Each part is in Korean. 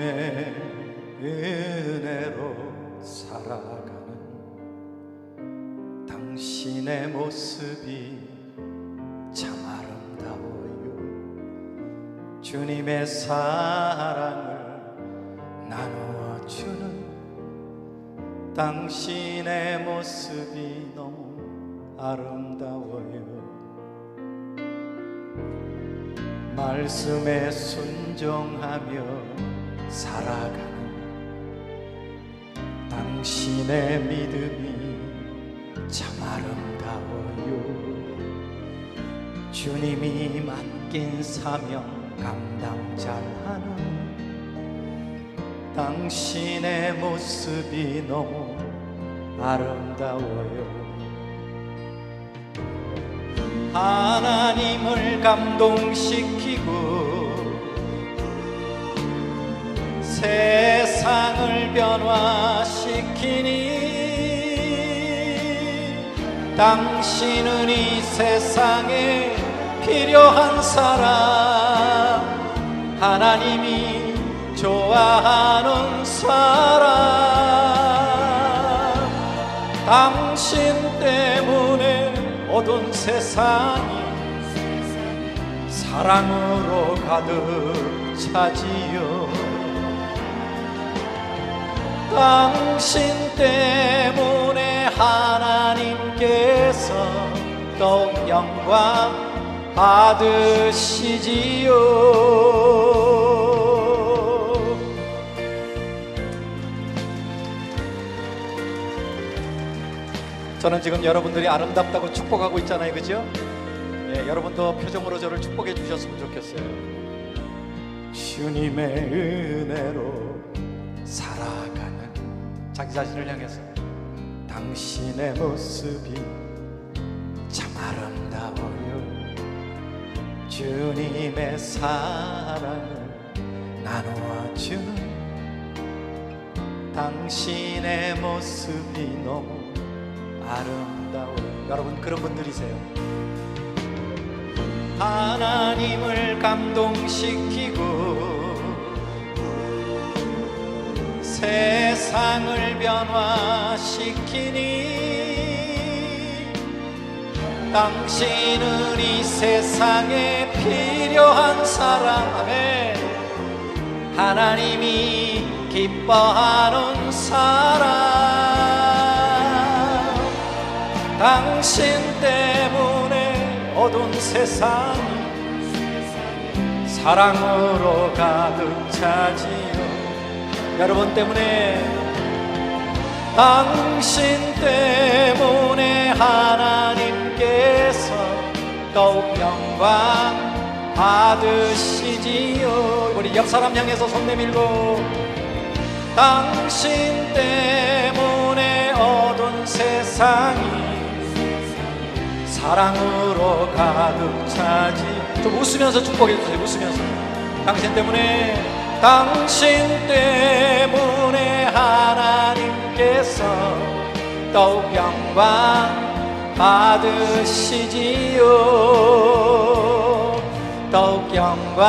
주님의 은혜로 살아가는 당신의 모습이 참 아름다워요. 주님의 사랑을 나누어주는 당신의 모습이 너무 아름다워요. 말씀에 순종하며 살아가는 당신의 믿음이 참 아름다워요. 주님이 맡긴 사명 감당 잘하는 당신의 모습이 너무 아름다워요. 하나님을 감동시키고 세상을 변화시키니 당신은 이 세상에 필요한 사람, 하나님이 좋아하는 사람, 당신 때문에 어두운 세상이 사랑으로 가득 차지요. 당신 때문에 하나님께서 더욱 영광 받으시지요. 저는 지금 여러분들이 아름답다고 축복하고 있잖아요, 그죠? 예, 여러분도 표정으로 저를 축복해 주셨으면 좋겠어요. 주님의 은혜로 살아가는 자기 자신을 향해서 당신의 모습이 참 아름다워요. 주님의 사랑을 나누어주는 당신의 모습이 너무 아름다워요. 여러분 그런 분들이세요. 하나님을 감동시키고 세상을 변화시키니 당신은 이 세상에 필요한 사람, 아멘. 하나님이 기뻐하는 사람, 당신 때문에 어두운 세상이 사랑으로 가득 차지요. 여러분 때문에, 당신 때문에 하나님께서 더욱 영광 받으시지요. 우리 옆 사람 향해서 손 내밀고, 당신 때문에 어두운 세상이 사랑으로 가득 차지. 좀 웃으면서 축복해 주세요. 웃으면서. 당신 때문에 하나님께서 더욱 영광 받으시지요. 더욱 영광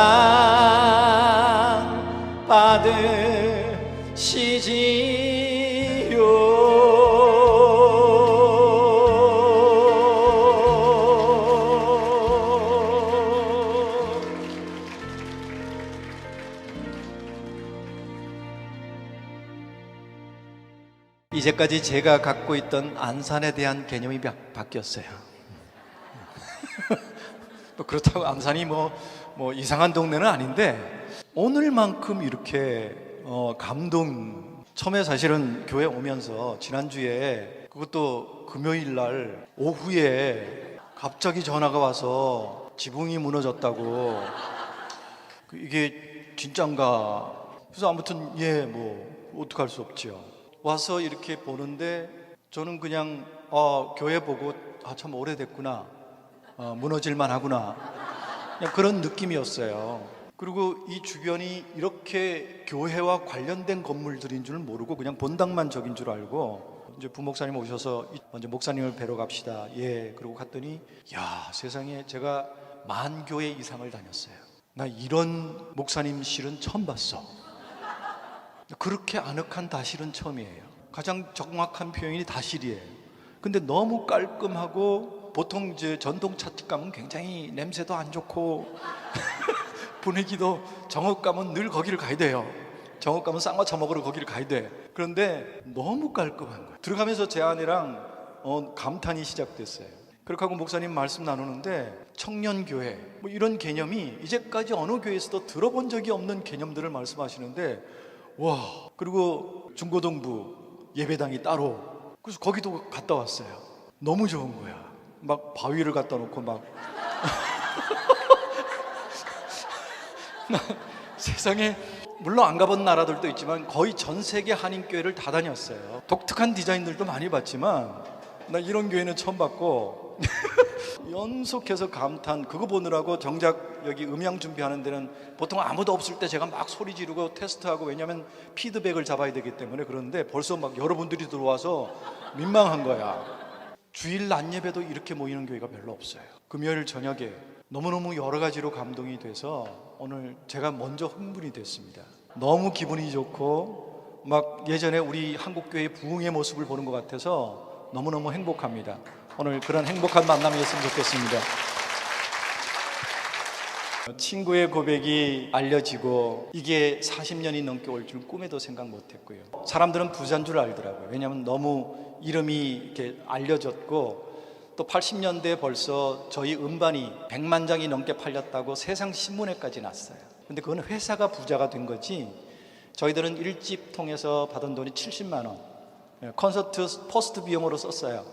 받으시지요. 이제까지 제가 갖고 있던 안산에 대한 개념이 바뀌었어요. 또 그렇다고 안산이 뭐 이상한 동네는 아닌데, 오늘만큼 이렇게 처음에 사실은 교회 오면서 지난주에, 그것도 금요일 날 오후에 갑자기 전화가 와서 지붕이 무너졌다고. 이게 진짠가? 그래서 아무튼 어떡할 수 없지요. 와서 이렇게 보는데 저는 그냥 교회 보고 참 오래됐구나, 무너질만 하구나, 그냥 그런 느낌이었어요. 그리고 이 주변이 이렇게 교회와 관련된 건물들인 줄은 모르고 그냥 본당만적인 줄 알고, 이제 부목사님 오셔서 먼저 목사님을 뵈러 갑시다. 예, 그러고 갔더니 세상에, 제가 10,000교회 이상을 다녔어요. 나 이런 목사님 실은 처음 봤어. 그렇게 아늑한 다실은 처음이에요. 가장 정확한 표현이 다실이에요. 근데 너무 깔끔하고, 보통 이제 전동차집 가면 굉장히 냄새도 안 좋고 분위기도, 정읍 가면 늘 거기를 가야 돼요. 정읍 가면 쌍화차 먹으러 거기를 가야 돼. 그런데 너무 깔끔한 거예요. 들어가면서 제 아내랑 감탄이 시작됐어요. 그렇게 하고 목사님 말씀 나누는데, 청년교회 뭐 이런 개념이 이제까지 어느 교회에서도 들어본 적이 없는 개념들을 말씀하시는데, 와. 그리고 중고등부 예배당이 따로, 그래서 거기도 갔다 왔어요. 너무 좋은 거야. 막 바위를 갖다 놓고 막 세상에, 물론 안 가본 나라들도 있지만 거의 전 세계 한인교회를 다 다녔어요. 독특한 디자인들도 많이 봤지만 나 이런 교회는 처음 봤고 연속해서 감탄. 그거 보느라고 정작 여기 음향 준비하는 데는 보통 아무도 없을 때 제가 막 소리 지르고 테스트하고, 왜냐하면 피드백을 잡아야 되기 때문에. 그런데 벌써 막 여러분들이 들어와서 민망한 거야. 주일 낮 예배도 이렇게 모이는 교회가 별로 없어요. 금요일 저녁에 너무너무 여러 가지로 감동이 돼서 오늘 제가 먼저 흥분이 됐습니다. 너무 기분이 좋고, 막 예전에 우리 한국교회의 부흥의 모습을 보는 것 같아서 너무너무 행복합니다. 오늘 그런 행복한 만남이었으면 좋겠습니다. 친구의 고백이 알려지고 이게 40년이 넘게 올 줄 꿈에도 생각 못했고요. 사람들은 부자인 줄 알더라고요. 왜냐하면 너무 이름이 이렇게 알려졌고, 또 80년대에 벌써 저희 음반이 100만 장이 넘게 팔렸다고 세상 신문에까지 났어요. 근데 그건 회사가 부자가 된 거지, 저희들은 1집 통해서 받은 돈이 70만 원, 콘서트 포스트 비용으로 썼어요.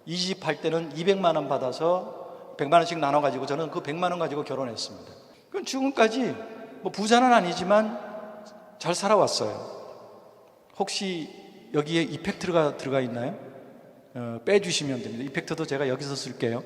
2집 할 때는 200만 원 받아서 100만 원씩 나눠가지고 저는 그 100만 원 가지고 결혼했습니다. 그럼 지금까지 뭐 부자는 아니지만 잘 살아왔어요. 혹시 여기에 이펙트가 들어가 있나요? 빼주시면 됩니다. 이펙트도 제가 여기서 쓸게요.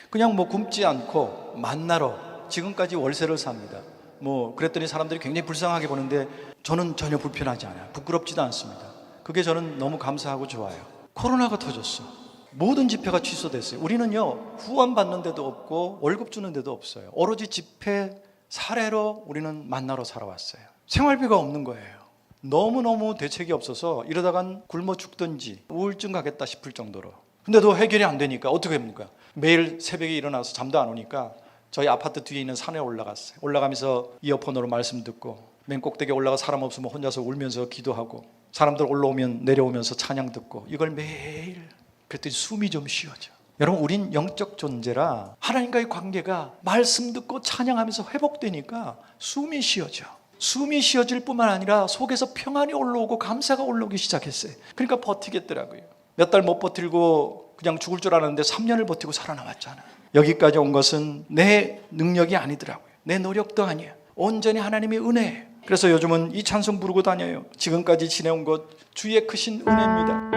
그냥 뭐 굶지 않고 만나러 지금까지 월세를 삽니다. 뭐 그랬더니 사람들이 굉장히 불쌍하게 보는데 저는 전혀 불편하지 않아요. 부끄럽지도 않습니다. 그게 저는 너무 감사하고 좋아요. 코로나가 터졌어. 모든 집회가 취소됐어요. 우리는요, 후원 받는 데도 없고 월급 주는 데도 없어요. 오로지 집회 사례로 우리는 만나러 살아왔어요. 생활비가 없는 거예요. 너무너무 대책이 없어서 이러다간 굶어 죽든지 우울증 가겠다 싶을 정도로. 근데도 해결이 안 되니까 어떻게 합니까? 매일 새벽에 일어나서 잠도 안 오니까 저희 아파트 뒤에 있는 산에 올라갔어요. 올라가면서 이어폰으로 말씀 듣고, 맨 꼭대기에 올라가 사람 없으면 혼자서 울면서 기도하고, 사람들 올라오면 내려오면서 찬양 듣고, 이걸 매일. 그랬더니 숨이 좀 쉬어져. 여러분, 우린 영적 존재라 하나님과의 관계가 말씀 듣고 찬양하면서 회복되니까 숨이 쉬어져. 숨이 쉬어질 뿐만 아니라 속에서 평안이 올라오고 감사가 올라오기 시작했어요. 그러니까 버티겠더라고요. 몇 달 못 버티고 그냥 죽을 줄 알았는데 3년을 버티고 살아남았잖아요. 여기까지 온 것은 내 능력이 아니더라고요. 내 노력도 아니에요. 온전히 하나님의 은혜예요. 그래서 요즘은 이 찬송 부르고 다녀요. 지금까지 지내온 것 주의 크신 은혜입니다.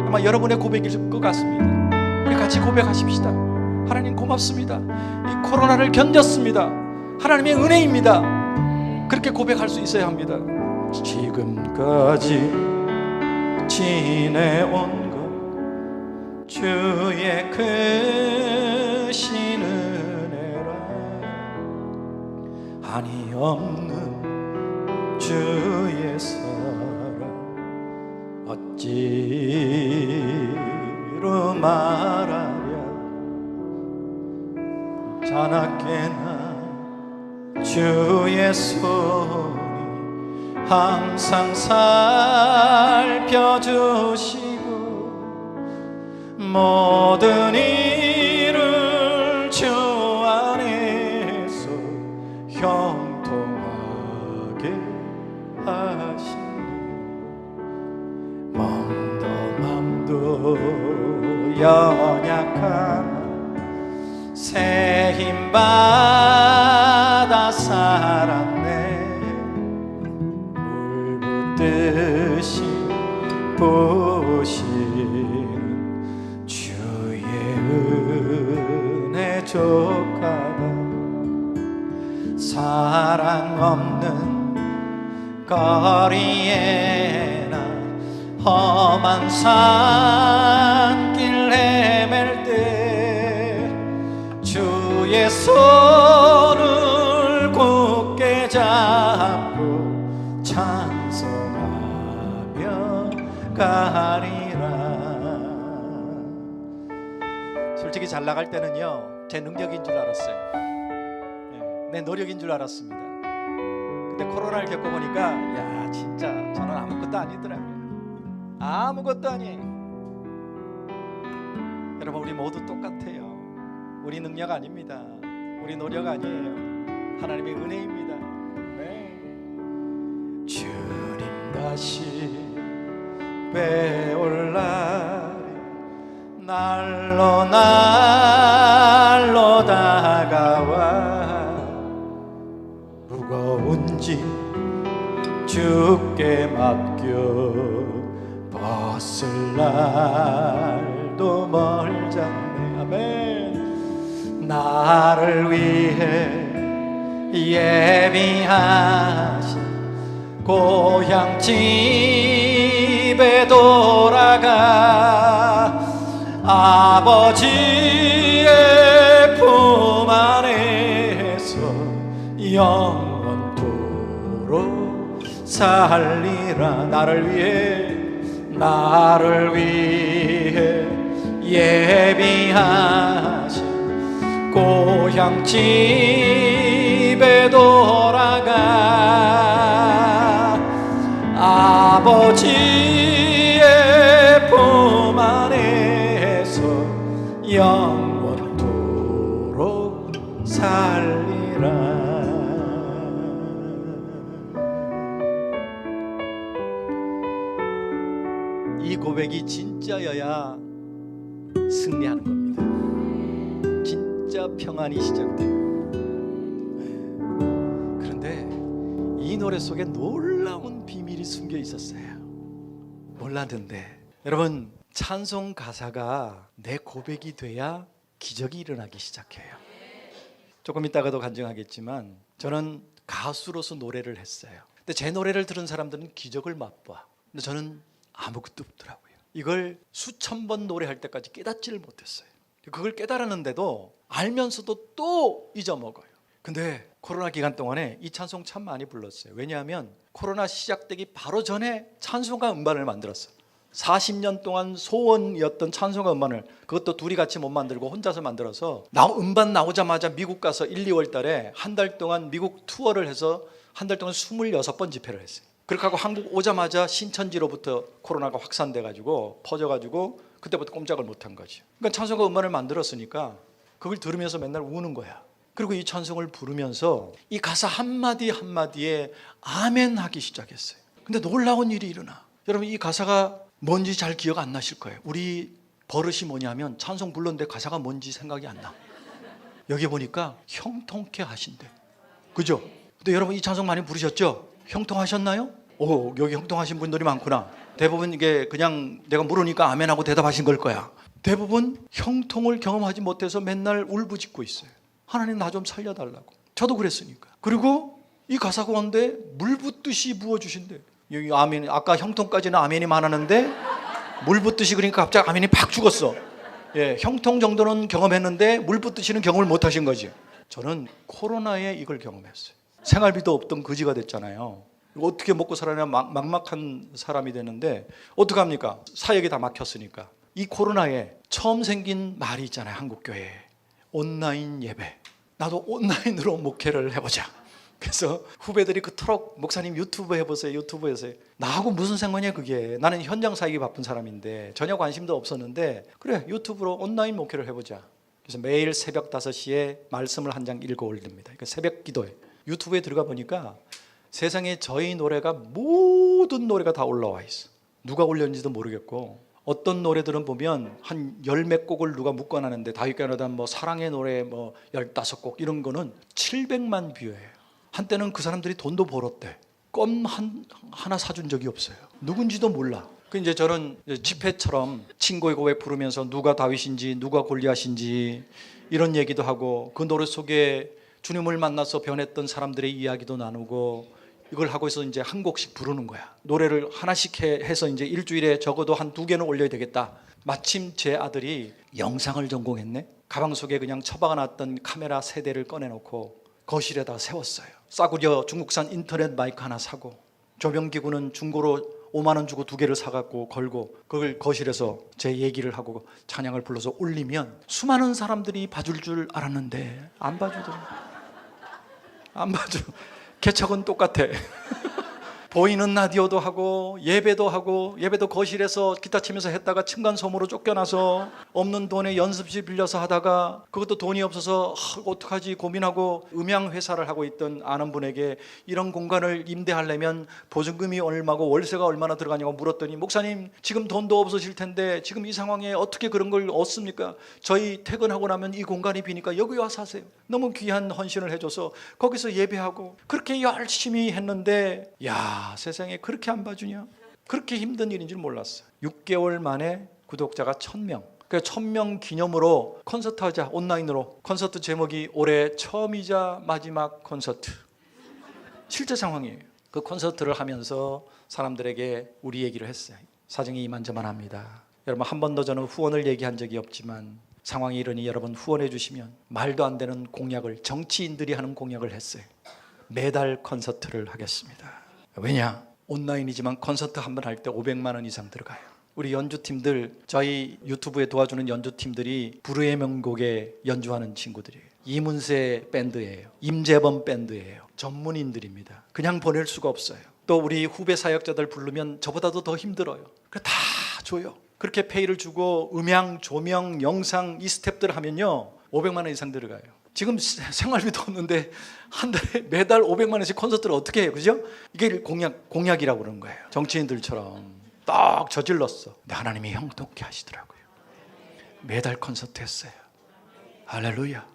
아마 여러분의 고백일 것 같습니다. 우리 같이 고백하십시다. 하나님 고맙습니다. 이 코로나를 견뎠습니다. 하나님의 은혜입니다. 그렇게 고백할 수 있어야 합니다. 지금까지 지내온 것 주의 크신 은혜라. 한이 없는 주의 사랑 어찌로 말하랴. 자나깨나 주의 손이 항상 살펴주시고, 모든 일을 주 안에서 형통하게 하시니, 몸도 맘도 연약한 새 힘 받아 살았네. 물 붓듯이 부으시는 주의 은혜 족하다. 사랑 없는 거리에나 험한 산길 헤맬 때 주의 손을 굳게 잡고 성적이 잘 나갈 때는요, 제 능력인 줄 알았어요. 내 노력인 줄 알았습니다. 근데 코로나를 겪어보니까 야, 진짜 저는 아무것도 아니더라고요. 아무것도 아니에요. 여러분, 우리 모두 똑같아요. 우리 능력 아닙니다. 우리 노력 아니에요. 하나님의 은혜입니다. 네. 주님 다시 배올 날 날로 날로 다가와 무거운 짐 주께 맡겨 벗을 날도 멀잖네. 아멘. 나를 위해 예비하신 고향 집에 돌아가 아버지의 품 안에서 영원토록 살리라. 나를 위해 예비하신 고향 집에 돌아가 아버지의 품 안에서 영원토록 살리라. 이 고백이 진짜여야 승리하는 겁니다. 진짜 평안이 시작돼요. 그런데 이 노래 속에 놀라운 비밀이 숨겨 있었어요. 몰랐는데 여러분, 찬송 가사가 내 고백이 돼야 기적이 일어나기 시작해요. 조금 이따가도 간증하겠지만 저는 가수로서 노래를 했어요. 근데 제 노래를 들은 사람들은 기적을 맛봐. 근데 저는 아무것도 없더라고요. 이걸 수천 번 노래할 때까지 깨닫지를 못했어요. 그걸 깨달았는데도 알면서도 또 잊어먹어요. 근데 코로나 기간 동안에 이 찬송 참 많이 불렀어요. 왜냐하면 코로나 시작되기 바로 전에 찬송가 음반을 만들었어요. 40년 동안 소원이었던 찬송가 음반을, 그것도 둘이 같이 못 만들고 혼자서 만들어서 음반 나오자마자 미국 가서 1, 2월 달에 한 달 동안 미국 투어를 해서 한 달 동안 26번 집회를 했어요. 그렇게 하고 한국 오자마자 신천지로부터 코로나가 확산돼가지고 퍼져가지고 그때부터 꼼짝을 못한 거죠. 그러니까 찬송가 음반을 만들었으니까 그걸 들으면서 맨날 우는 거야. 그리고 이 찬송을 부르면서 이 가사 한마디 한마디에 아멘 하기 시작했어요. 근데 놀라운 일이 일어나. 여러분, 이 가사가 뭔지 잘 기억 안 나실 거예요. 우리 버릇이 뭐냐면 찬송 불렀는데 가사가 뭔지 생각이 안 나. 여기 보니까 형통케 하신대. 그죠? 근데 여러분, 이 찬송 많이 부르셨죠? 형통하셨나요? 오, 여기 형통하신 분들이 많구나. 대부분 이게 그냥 내가 물으니까 아멘하고 대답하신 걸 거야. 대부분 형통을 경험하지 못해서 맨날 울부짖고 있어요. 하나님 나 좀 살려달라고. 저도 그랬으니까. 그리고 이 가사 가운데 물 붓듯이 부어주신대. 여기 아멘, 아까 형통까지는 아멘이 많았는데 물 붓듯이, 그러니까 갑자기 아멘이 팍 죽었어. 예, 형통 정도는 경험했는데 물 붓듯이는 경험을 못 하신 거지. 저는 코로나에 이걸 경험했어요. 생활비도 없던 거지가 됐잖아요. 어떻게 먹고 살아야 막막한 사람이 되는데 어떡합니까? 사역이 다 막혔으니까. 이 코로나에 처음 생긴 말이 있잖아요. 한국교회에 온라인 예배. 나도 온라인으로 목회를 해보자. 그래서 후배들이 그토록 목사님 유튜브 해보세요, 유튜브 해보세요. 나하고 무슨 상관이야 그게. 나는 현장 사역이 바쁜 사람인데 전혀 관심도 없었는데 그래, 유튜브로 온라인 목회를 해보자. 그래서 매일 새벽 5시에 말씀을 한 장 읽어 올립니다. 그러니까 새벽 기도에. 유튜브에 들어가 보니까 세상에 저희 노래가, 모든 노래가 다 올라와 있어. 누가 올렸는지도 모르겠고, 어떤 노래들은 보면 한 10몇 곡을 누가 묶어놨는데 다윗가나단 뭐 사랑의 노래 뭐 15곡 이런 거는 700만 뷰예요. 한때는 그 사람들이 돈도 벌었대. 껌 하나 사준 적이 없어요. 누군지도 몰라. 그 이제 저는 집회처럼 친구의 고백 부르면서 누가 다윗인지 누가 골리앗인지 이런 얘기도 하고, 그 노래 속에 주님을 만나서 변했던 사람들의 이야기도 나누고, 이걸 하고 있어 이제 한 곡씩 부르는 거야. 노래를 하나씩 해서 이제 일주일에 적어도 한 2개는 올려야 되겠다. 마침 제 아들이 영상을 전공했네. 가방 속에 그냥 처박아놨던 카메라 3대를 꺼내놓고 거실에다 세웠어요. 싸구려 중국산 인터넷 마이크 하나 사고, 조명기구는 중고로 5만 원 주고 2개를 사갖고 걸고 그걸 거실에서 제 얘기를 하고 찬양을 불러서 올리면 수많은 사람들이 봐줄 줄 알았는데 안 봐주더라고요. 안 봐줘. 개척은 똑같아. 보이는 라디오도 하고 예배도 거실에서 기타 치면서 했다가 층간소음으로 쫓겨나서 없는 돈에 연습실 빌려서 하다가 그것도 돈이 없어서 어떡하지 고민하고 음향회사를 하고 있던 아는 분에게 이런 공간을 임대하려면 보증금이 얼마고 월세가 얼마나 들어가냐고 물었더니 목사님 지금 돈도 없으실 텐데 지금 이 상황에 어떻게 그런 걸 얻습니까? 저희 퇴근하고 나면 이 공간이 비니까 여기 와서 하세요. 너무 귀한 헌신을 해줘서 거기서 예배하고 그렇게 열심히 했는데 야 세상에 그렇게 안 봐주냐? 그렇게 힘든 일인 줄 몰랐어요. 6개월 만에 구독자가 1000명. 그 1000명 기념으로 콘서트 하자. 온라인으로. 콘서트 제목이 올해 처음이자 마지막 콘서트. 실제 상황이에요. 그 콘서트를 하면서 사람들에게 우리 얘기를 했어요. 사정이 이만저만합니다. 여러분 한 번도 저는 후원을 얘기한 적이 없지만 상황이 이러니 여러분 후원해 주시면 말도 안 되는 공약을 정치인들이 하는 공약을 했어요. 매달 콘서트를 하겠습니다. 왜냐? 온라인이지만 콘서트 한 번 할 때 500만 원 이상 들어가요. 우리 연주팀들, 저희 유튜브에 도와주는 연주팀들이 불후의 명곡에 연주하는 친구들이에요. 이문세 밴드예요. 임재범 밴드예요. 전문인들입니다. 그냥 보낼 수가 없어요. 또 우리 후배 사역자들 부르면 저보다도 더 힘들어요. 그래 다 줘요. 그렇게 페이를 주고 음향, 조명, 영상 이 스텝들 하면요 500만 원 이상 들어가요. 지금 생활비도 없는데 한 달에 매달 500만 원씩 콘서트를 어떻게 해요? 그죠? 이게 공약이라고 그러는 거예요. 정치인들처럼 딱 저질렀어. 근데 하나님이 형통케 하시더라고요. 매달 콘서트 했어요. 할렐루야.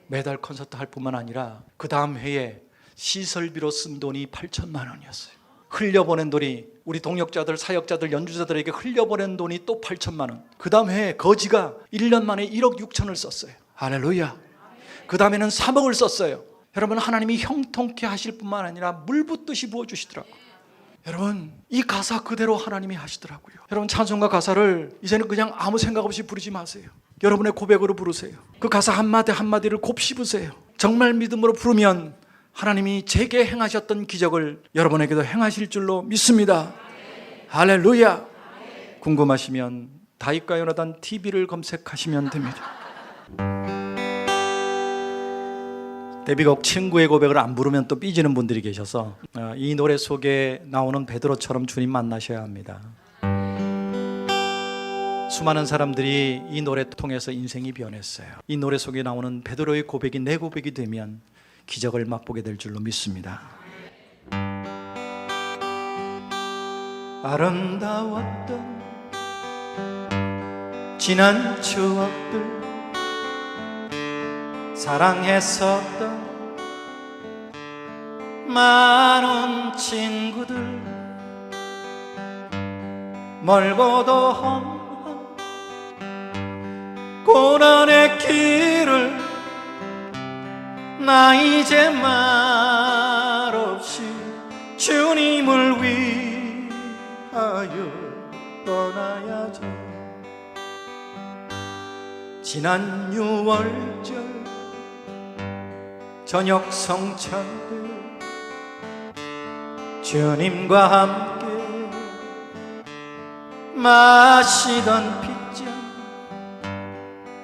매달 콘서트 할 뿐만 아니라 그 다음 해에 시설비로 쓴 돈이 8천만 원이었어요. 흘려보낸 돈이 우리 동역자들, 사역자들, 연주자들에게 흘려보낸 돈이 또 8천만 원. 그 다음 해에 거지가 1년 만에 1억 6천을 썼어요. 할렐루야. 그 다음에는 3억을 썼어요. 여러분 하나님이 형통케 하실 뿐만 아니라 물 붓듯이 부어주시더라고요. 여러분 이 가사 그대로 하나님이 하시더라고요. 여러분 찬송가 가사를 이제는 그냥 아무 생각 없이 부르지 마세요. 여러분의 고백으로 부르세요. 그 가사 한마디 한마디를 곱씹으세요. 정말 믿음으로 부르면 하나님이 제게 행하셨던 기적을 여러분에게도 행하실 줄로 믿습니다. 할렐루야. 궁금하시면 다윗과 요나단 TV를 검색하시면 됩니다. 데뷔곡 친구의 고백을 안 부르면 또 삐지는 분들이 계셔서 이 노래 속에 나오는 베드로처럼 주님 만나셔야 합니다. 수많은 사람들이 이 노래 통해서 인생이 변했어요. 이 노래 속에 나오는 베드로의 고백이 내 고백이 되면 기적을 맛보게 될 줄로 믿습니다. 아름다웠던 지난 추억들 사랑했었던 많은 친구들 멀고도 험한 고난의 길을 나 이제 말없이 주님을 위하여 떠나야죠. 지난 6월절 저녁 성찬때 주님과 함께 마시던 핏잔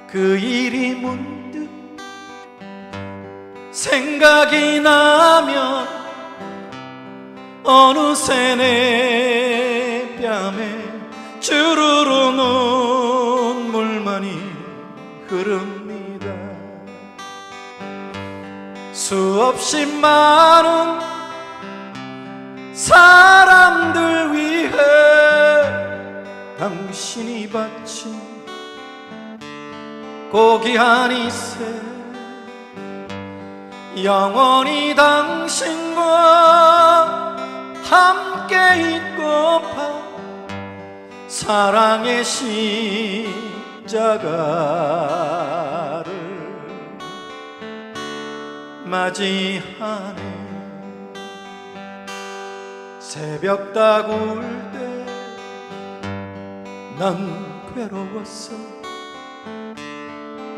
그 일이 문득 생각이 나면 어느새 내 뺨에 주르르 눈물만이 흐릅니다. 수없이 많은 사람들 위해 당신이 바친 고귀한 이세 영원히 당신과 함께 있고파 사랑의 십자가를 맞이하네. 새벽 다구울 때 난 괴로웠어.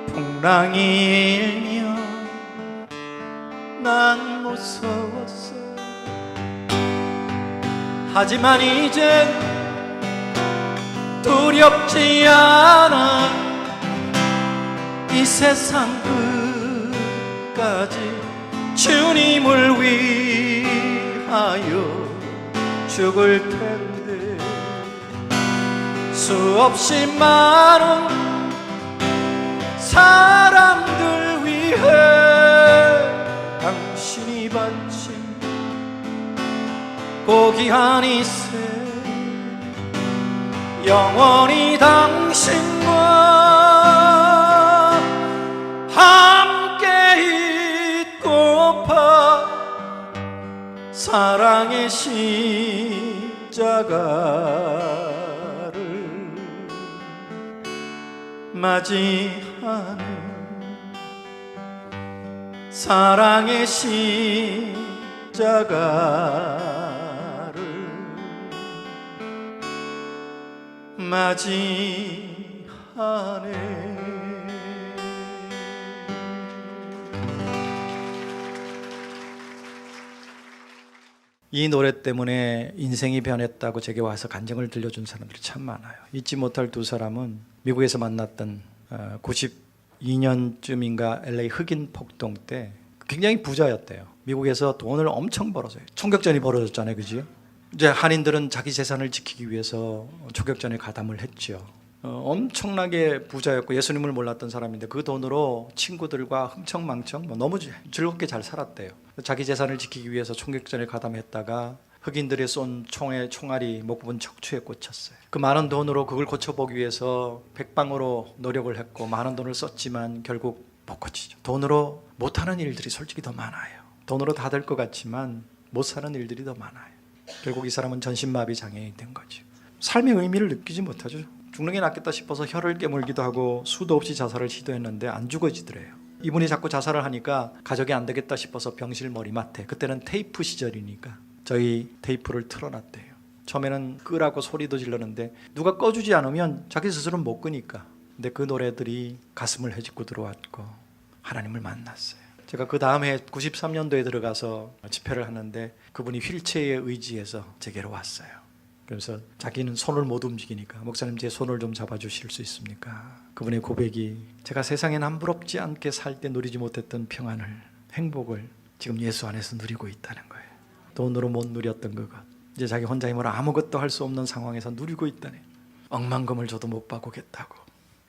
풍랑이 일면 난 무서웠어. 하지만 이젠 두렵지 않아. 이 세상 끝까지 주님을 위하여 죽을 텐데, 수없이 많은 사람들 위해 당신이 바친 고귀한 이 생, 영원히 당신과 함께 있고파 사랑의 십자가를 맞이하는, 사랑의 십자가를 맞이하네. 이 노래 때문에 인생이 변했다고 제게 와서 간증을 들려준 사람들이 참 많아요. 잊지 못할 두 사람은 미국에서 만났던 92년쯤인가 LA 흑인 폭동 때 굉장히 부자였대요. 미국에서 돈을 엄청 벌어서요. 총격전이 벌어졌잖아요, 그지? 이제 한인들은 자기 재산을 지키기 위해서 총격전에 가담을 했죠. 엄청나게 부자였고 예수님을 몰랐던 사람인데 그 돈으로 친구들과 흥청망청 너무 즐겁게 잘 살았대요. 자기 재산을 지키기 위해서 총격전에 가담했다가 흑인들이 쏜 총의 총알이 목 부분 척추에 꽂혔어요. 그 많은 돈으로 그걸 고쳐보기 위해서 백방으로 노력을 했고 많은 돈을 썼지만 결국 못 고치죠. 돈으로 못하는 일들이 솔직히 더 많아요. 돈으로 다 될 것 같지만 못 사는 일들이 더 많아요. 결국 이 사람은 전신마비 장애인이 된 거죠. 삶의 의미를 느끼지 못하죠. 죽는 게 낫겠다 싶어서 혀를 깨물기도 하고 수도 없이 자살을 시도했는데 안 죽어지더래요. 이분이 자꾸 자살을 하니까 가족이 안 되겠다 싶어서 병실 머리맡에, 그때는 테이프 시절이니까 저희 테이프를 틀어놨대요. 처음에는 끄라고 소리도 질렀는데 누가 꺼주지 않으면 자기 스스로는 못 끄니까. 근데 그 노래들이 가슴을 헤집고 들어왔고 하나님을 만났어요. 제가 그 다음 해 93년도에 들어가서 집회를 하는데 그분이 휠체어에 의지해서 제게로 왔어요. 그래서 자기는 손을 못 움직이니까 목사님 제 손을 좀 잡아주실 수 있습니까? 그분의 고백이 제가 세상에 남부럽지 않게 살 때 누리지 못했던 평안을, 행복을 지금 예수 안에서 누리고 있다는 거예요. 돈으로 못 누렸던 그것, 이제 자기 혼자 힘으로 아무것도 할 수 없는 상황에서 누리고 있다네. 억만금을 줘도 못 받고겠다고.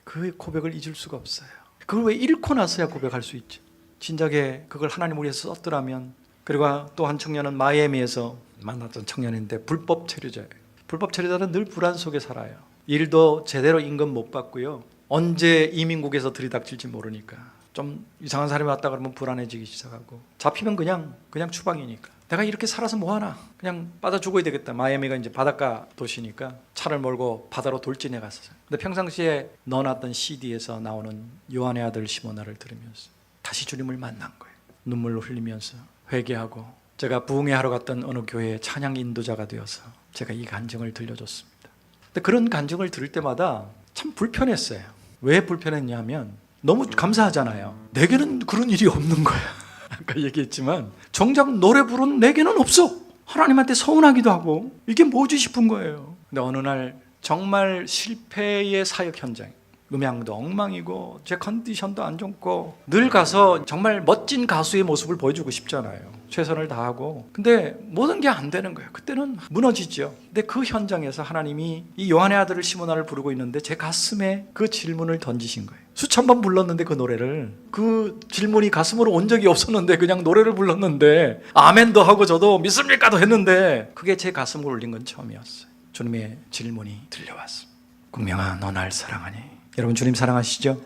그 고백을 잊을 수가 없어요. 그걸 왜 잃고 나서야 고백할 수 있지? 진작에 그걸 하나님을 위해서 썼더라면. 그리고 또 한 청년은 마이애미에서 만났던 청년인데 불법 체류자예요. 불법 체류자는 늘 불안 속에 살아요. 일도 제대로 임금 못 받고요. 언제 이민국에서 들이닥칠지 모르니까 좀 이상한 사람이 왔다 그러면 불안해지기 시작하고 잡히면 그냥 추방이니까 내가 이렇게 살아서 뭐하나 그냥 빠져 죽어야 되겠다. 마이애미가 이제 바닷가 도시니까 차를 몰고 바다로 돌진해 갔어요. 근데 평상시에 넣어놨던 CD에서 나오는 요한의 아들 시모나를 들으면서 다시 주님을 만난 거예요. 눈물을 흘리면서 회개하고 제가 부흥회하러 갔던 어느 교회의 찬양 인도자가 되어서 제가 이 간증을 들려줬습니다. 근데 그런 간증을 들을 때마다 참 불편했어요. 왜 불편했냐면 너무 감사하잖아요. 내게는 그런 일이 없는 거야. 아까 얘기했지만 정작 노래 부르는 내게는 없어. 하나님한테 서운하기도 하고 이게 뭐지 싶은 거예요. 근데 어느 날 정말 실패의 사역 현장, 음향도 엉망이고 제 컨디션도 안 좋고 늘 가서 정말 멋진 가수의 모습을 보여주고 싶잖아요. 최선을 다하고. 근데 모든 게 안 되는 거예요. 그때는 무너지죠. 근데 그 현장에서 하나님이 이 요한의 아들을 시모나를 부르고 있는데 제 가슴에 그 질문을 던지신 거예요. 수천 번 불렀는데 그 노래를, 그 질문이 가슴으로 온 적이 없었는데 그냥 노래를 불렀는데 아멘도 하고 저도 믿습니까도 했는데 그게 제 가슴을 울린 건 처음이었어요. 주님의 질문이 들려왔습니다. 국명아, 너 날 사랑하니? 여러분 주님 사랑하시죠?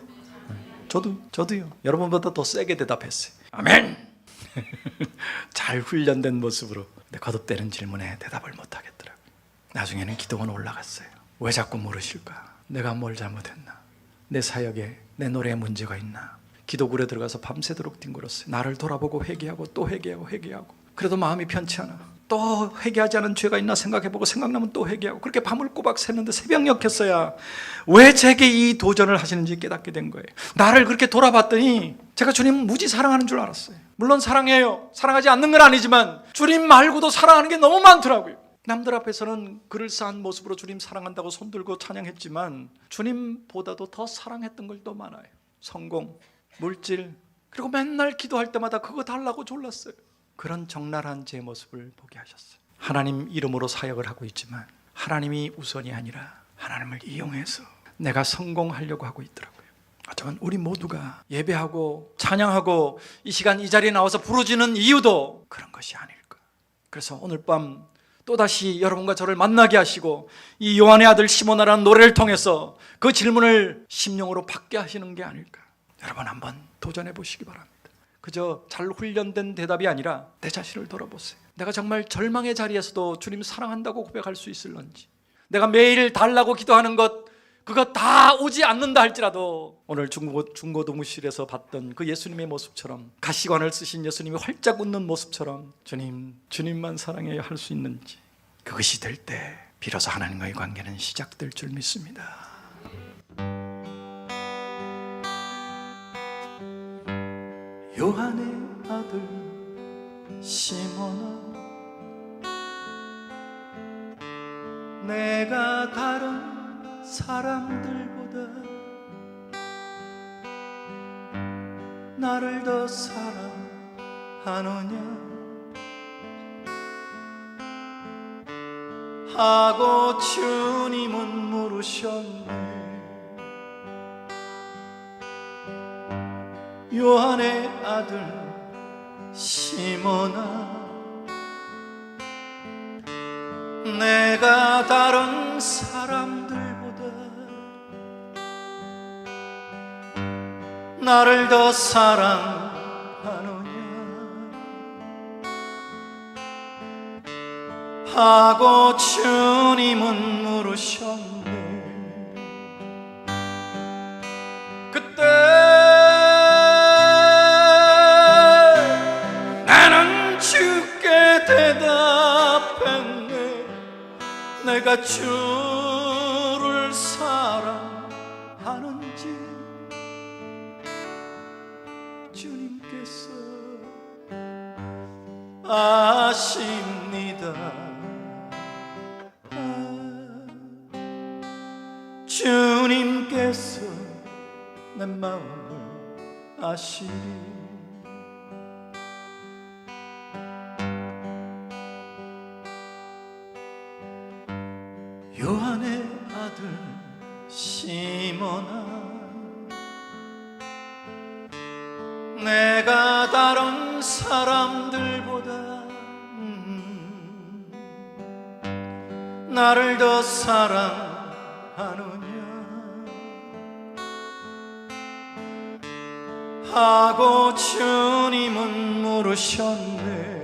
저도요. 여러분보다 더 세게 대답했어요. 아멘. 잘 훈련된 모습으로. 근데 거듭되는 질문에 대답을 못하겠더라고요. 나중에는 기도원 올라갔어요. 왜 자꾸 물으실까? 내가 뭘 잘못했나? 내 사역에 내 노래에 문제가 있나? 기도굴에 들어가서 밤새도록 뒹굴었어요. 나를 돌아보고 회개하고 또 회개하고 그래도 마음이 편치 않아. 또 회개하지 않은 죄가 있나 생각해보고 생각나면 또 회개하고 그렇게 밤을 꼬박 샜는데 새벽녘이었어야 왜 제게 이 도전을 하시는지 깨닫게 된 거예요. 나를 그렇게 돌아봤더니 제가 주님 무지 사랑하는 줄 알았어요. 물론 사랑해요. 사랑하지 않는 건 아니지만 주님 말고도 사랑하는 게 너무 많더라고요. 남들 앞에서는 그럴싸한 모습으로 주님 사랑한다고 손들고 찬양했지만 주님보다도 더 사랑했던 걸 더 많아요. 성공, 물질, 그리고 맨날 기도할 때마다 그거 달라고 졸랐어요. 그런 적나라한 제 모습을 보게 하셨어요. 하나님 이름으로 사역을 하고 있지만 하나님이 우선이 아니라 하나님을 이용해서 내가 성공하려고 하고 있더라고요. 어쩌면 우리 모두가 예배하고 찬양하고 이 시간 이 자리에 나와서 부르짖는 이유도 그런 것이 아닐까. 그래서 오늘 밤 또다시 여러분과 저를 만나게 하시고 이 요한의 아들 시몬아라는 노래를 통해서 그 질문을 심령으로 받게 하시는 게 아닐까. 여러분 한번 도전해 보시기 바랍니다. 그저 잘 훈련된 대답이 아니라 내 자신을 돌아보세요. 내가 정말 절망의 자리에서도 주님 사랑한다고 고백할 수 있을런지, 내가 매일 달라고 기도하는 것 그거 다 오지 않는다 할지라도 오늘 중고등부실에서 봤던 그 예수님의 모습처럼 가시관을 쓰신 예수님이 활짝 웃는 모습처럼 주님만 사랑해야 할 수 있는지, 그것이 될 때 비로소 하나님과의 관계는 시작될 줄 믿습니다. 요한의 아들 시몬아, 내가 다른 사람들보다 나를 더 사랑하느냐 하고 주님은 물으셨네. 요한의 아들 시몬아, 내가 다른 사람들보다 나를 더 사랑하느냐 하고 주님은 물으셨네. 그때 나는 주께 대답했네. 내가 주를 사랑하는지 주님께서 아십니다. 주님께서 내 마음을 아시리. 요한의 아들 시몬아, 내가 다른 사람들보다 나를 더 사랑하느냐 하고 주님은 물으셨네.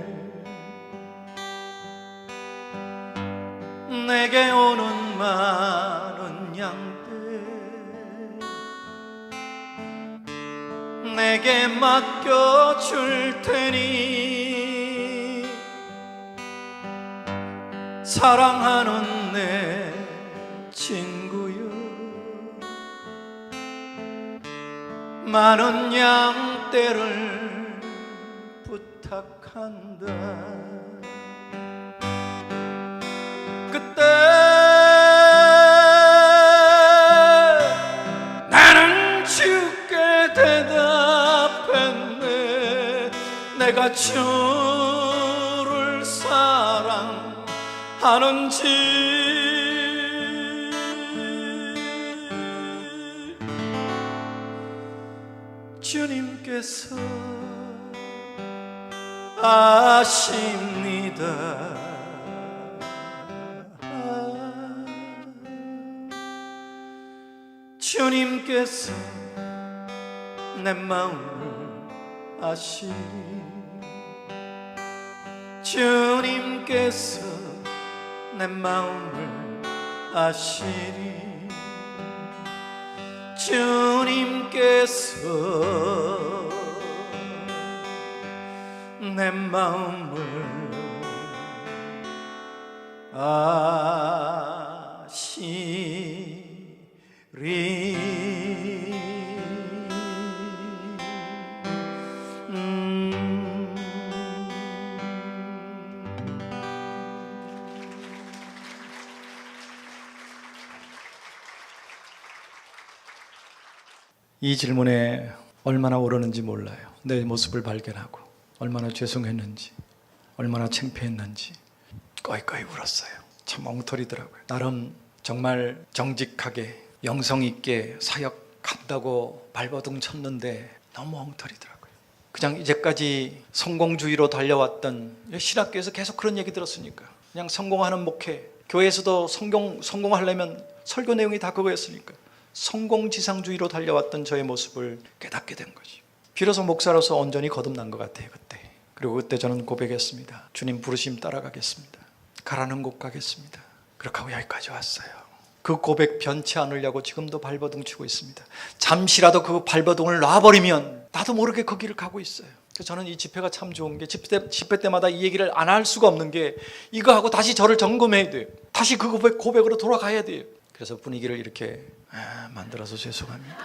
내게 오는 많은 양떼 내게 맡겨줄 테니 사랑하는 내 친구여, 많은 양떼를 부탁한다. 그때 나는 주께 대답했네. 내가 주를 사랑하는지 주님께서 아십니다. 주님께서 내 마음을 아시리. 주님께서 내 마음을 아시리. 주님께서 내 마음을 아시리. 이 질문에 얼마나 오르는지 몰라요. 내 모습을 발견하고 얼마나 죄송했는지, 얼마나 창피했는지 꺼이꺼이 울었어요. 참 엉터리더라고요. 나름 정말 정직하게 영성 있게 사역한다고 발버둥 쳤는데 너무 엉터리더라고요. 그냥 이제까지 성공주의로 달려왔던, 신학교에서 계속 그런 얘기 들었으니까 그냥 성공하는 목회, 교회에서도 성공하려면 설교 내용이 다 그거였으니까 성공지상주의로 달려왔던 저의 모습을 깨닫게 된 거지. 비로소 목사로서 온전히 거듭난 것 같아요, 그때. 그리고 그때 저는 고백했습니다. 주님 부르심 따라가겠습니다. 가라는 곳 가겠습니다. 그렇게 하고 여기까지 왔어요. 그 고백 변치 않으려고 지금도 발버둥 치고 있습니다. 잠시라도 그 발버둥을 놔버리면 나도 모르게 거기를 가고 있어요. 그래서 저는 이 집회가 참 좋은 게, 집회 때마다 이 얘기를 안 할 수가 없는 게, 이거 하고 다시 저를 점검해야 돼요. 다시 그 고백으로 돌아가야 돼요. 그래서 분위기를 이렇게 만들어서 죄송합니다.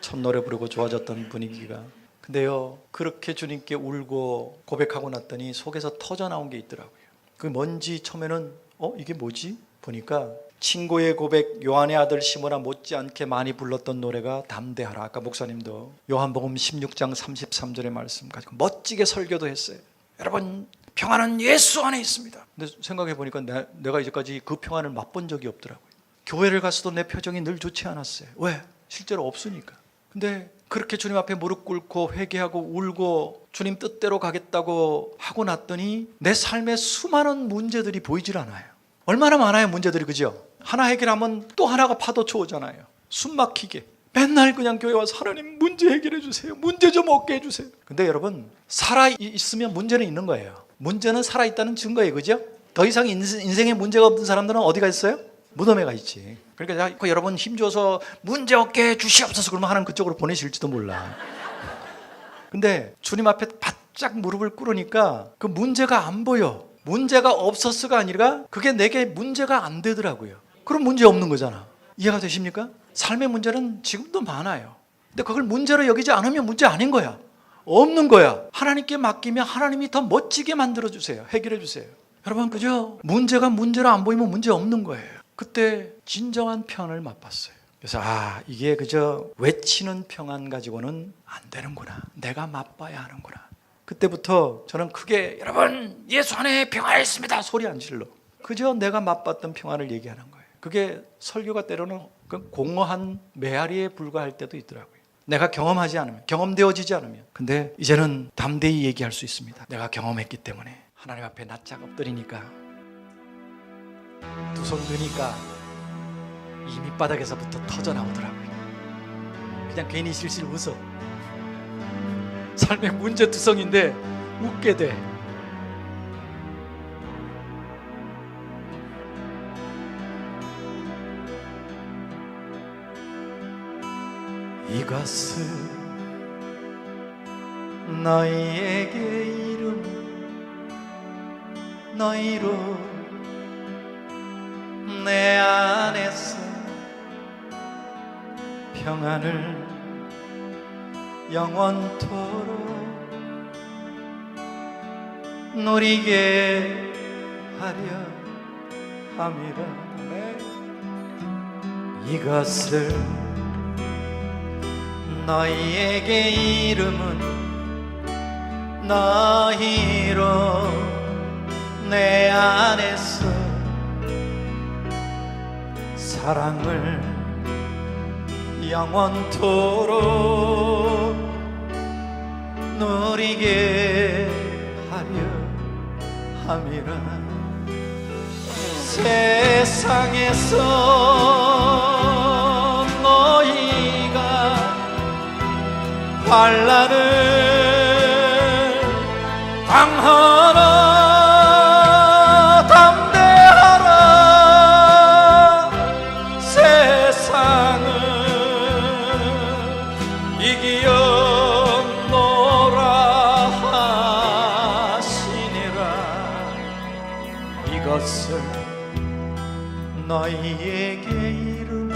첫 노래 부르고 좋아졌던 분위기가. 근데요, 그렇게 주님께 울고 고백하고 났더니 속에서 터져나온 게 있더라고요. 그게 뭔지 처음에는 이게 뭐지? 보니까 친구의 고백, 요한의 아들 시모나 못지않게 많이 불렀던 노래가 담대하라. 아까 목사님도 요한복음 16장 33절의 말씀 가지고 멋지게 설교도 했어요. 여러분, 평안은 예수 안에 있습니다. 근데 생각해 보니까 내가 이제까지 그 평안을 맛본 적이 없더라고요. 교회를 갔어도 내 표정이 늘 좋지 않았어요. 왜? 실제로 없으니까. 근데 그렇게 주님 앞에 무릎 꿇고 회개하고 울고 주님 뜻대로 가겠다고 하고 났더니 내 삶에 수많은 문제들이 보이질 않아요. 얼마나 많아요, 문제들이. 그죠? 하나 해결하면 또 하나가 파도쳐 오잖아요. 숨 막히게 맨날 그냥 교회 와서 하나님 문제 해결해 주세요, 문제 좀 없게 해주세요. 근데 여러분, 살아있으면 문제는 있는 거예요. 문제는 살아있다는 증거예요. 그죠? 더 이상 인생에 문제가 없는 사람들은 어디가 있어요? 무덤에 가 있지. 그러니까 여러분 힘줘서 문제 없게 해 주시옵소서 그러면 하나님 그쪽으로 보내실지도 몰라. 근데 주님 앞에 바짝 무릎을 꿇으니까 그 문제가 안 보여. 문제가 없었어가 아니라 그게 내게 문제가 안 되더라고요. 그럼 문제 없는 거잖아. 이해가 되십니까? 삶의 문제는 지금도 많아요. 근데 그걸 문제로 여기지 않으면 문제 아닌 거야. 없는 거야. 하나님께 맡기면 하나님이 더 멋지게 만들어주세요. 해결해 주세요. 여러분, 그죠? 문제가 문제로 안 보이면 문제 없는 거예요. 그때 진정한 평안을 맛봤어요. 그래서 이게 그저 외치는 평안 가지고는 안 되는구나. 내가 맛봐야 하는구나. 그때부터 저는 크게 여러분 예수 안에 평안이 있습니다 소리 안 질러. 그저 내가 맛봤던 평안을 얘기하는 거예요. 그게 설교가 때로는 공허한 메아리에 불과할 때도 있더라고요. 내가 경험하지 않으면, 경험되어지지 않으면. 근데 이제는 담대히 얘기할 수 있습니다. 내가 경험했기 때문에. 하나님 앞에 낯짝 엎드리니까, 두 손 드니까 이 밑바닥에서부터 터져나오더라고요. 그냥 괜히 실실 웃어. 삶의 문제투성인데 웃게 돼. 이것은 너희에게 이름 너희로 내 안에서 평안을 영원토록 누리게 하려 함이라. 이것을 너희에게 이름은 너희로 내 안에서 사랑을 영원토록 누리게 하려 함이라. 세상에서 너희가 환난을 당하나 담대하라. 세상을 이기었노라 하시니라. 이것을 너희에게 이름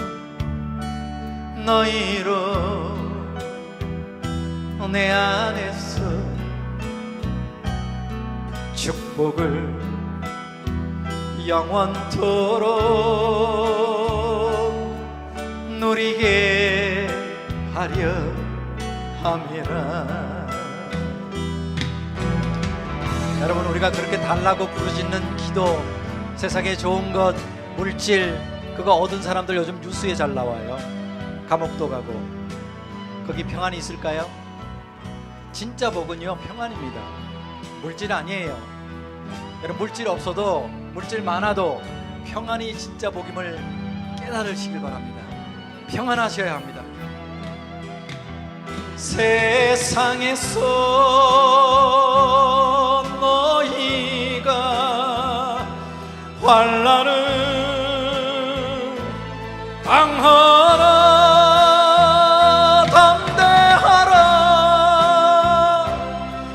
너희로 내 안에서 축복을 영원토록 누리게 하려 함이라. 여러분, 우리가 그렇게 달라고 부르짖는 기도, 세상에 좋은 것, 물질, 그거 얻은 사람들 요즘 뉴스에 잘 나와요. 감옥도 가고. 거기 평안이 있을까요? 진짜 복은요, 평안입니다. 물질 아니에요. 여러분, 물질 없어도, 물질 많아도 평안이 진짜 복임을 깨달으시길 바랍니다. 평안하셔야 합니다. 세상에서 너희가 환난을 당하라, 담대하라.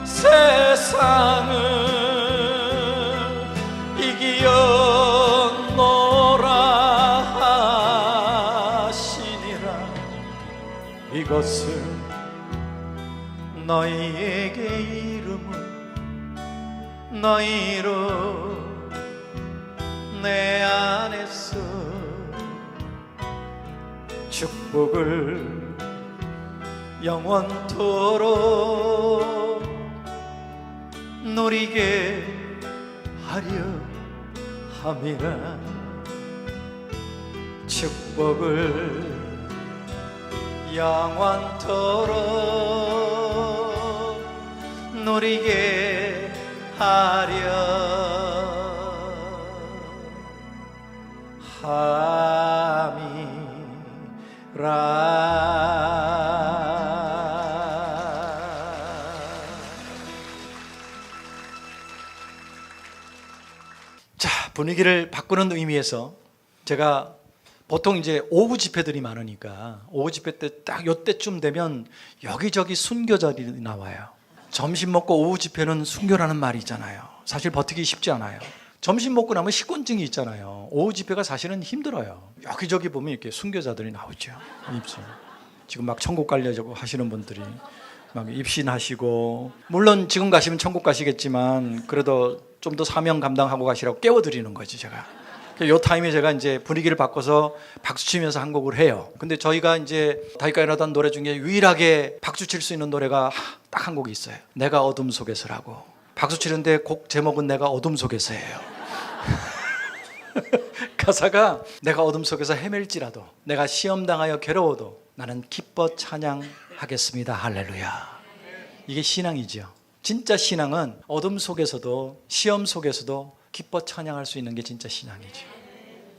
세상을 이기었노라 하시니라. 이것은 너희에게 이름을 너희로 내 안에서 축복을 영원토록 누리게 하려 함이라. 축복을 영원토록 누리게 하려 함이라. 자, 분위기를 바꾸는 의미에서 제가 보통 이제 오후 집회들이 많으니까 오후 집회 때 딱 요때쯤 되면 여기저기 순교자들이 나와요. 점심 먹고 오후 집회는 순교라는 말이 있잖아요. 사실 버티기 쉽지 않아요. 점심 먹고 나면 식곤증이 있잖아요. 오후 집회가 사실은 힘들어요. 여기저기 보면 이렇게 순교자들이 나오죠. 지금 막 천국 가려고 하시는 분들이 막 입신하시고, 물론 지금 가시면 천국 가시겠지만 그래도 좀 더 사명 감당하고 가시라고 깨워드리는 거지, 제가. 요 타임에 제가 이제 분위기를 바꿔서 박수 치면서 한 곡을 해요. 근데 저희가 이제 다윗가요라던 노래 중에 유일하게 박수 칠 수 있는 노래가 딱 한 곡이 있어요. 내가 어둠 속에서라고. 박수 치는데 곡 제목은 내가 어둠 속에서예요. 가사가 내가 어둠 속에서 헤맬지라도, 내가 시험당하여 괴로워도 나는 기뻐 찬양하겠습니다. 할렐루야. 이게 신앙이죠. 진짜 신앙은 어둠 속에서도 시험 속에서도 기뻐 찬양할 수 있는 게 진짜 신앙이죠.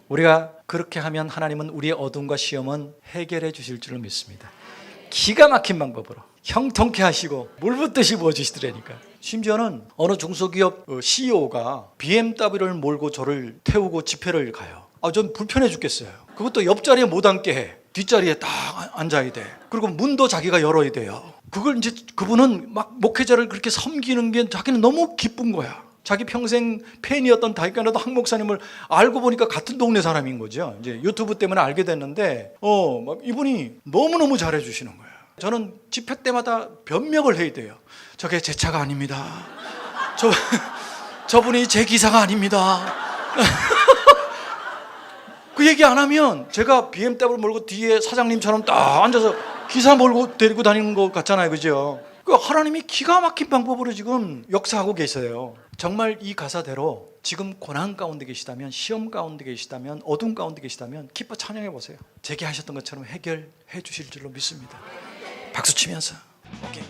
우리가 그렇게 하면 하나님은 우리의 어둠과 시험은 해결해 주실 줄을 믿습니다. 기가 막힌 방법으로 형통케 하시고 물 붓듯이 부어주시더라니까. 심지어는 어느 중소기업 CEO가 BMW를 몰고 저를 태우고 집회를 가요. 전 불편해 죽겠어요. 그것도 옆자리에 못 앉게 해. 뒷자리에 딱 앉아야 돼. 그리고 문도 자기가 열어야 돼요. 그걸 이제 그분은 막 목회자를 그렇게 섬기는 게 자기는 너무 기쁜 거야. 자기 평생 팬이었던 다윗가요라도 한 목사님을 알고 보니까 같은 동네 사람인 거죠. 이제 유튜브 때문에 알게 됐는데, 막 이분이 너무너무 잘해주시는 거예요. 저는 집회 때마다 변명을 해야 돼요. 저게 제 차가 아닙니다. 저분이 제 기사가 아닙니다. 그 얘기 안 하면 제가 BMW 몰고 뒤에 사장님처럼 딱 앉아서 기사 몰고 데리고 다니는 것 같잖아요. 그죠? 하나님이 기가 막힌 방법으로 지금 역사하고 계세요. 정말 이 가사대로 지금 고난 가운데 계시다면, 시험 가운데 계시다면, 어둠 가운데 계시다면 기뻐 찬양해 보세요. 제게 하셨던 것처럼 해결해 주실 줄로 믿습니다. 박수 치면서. 오케이.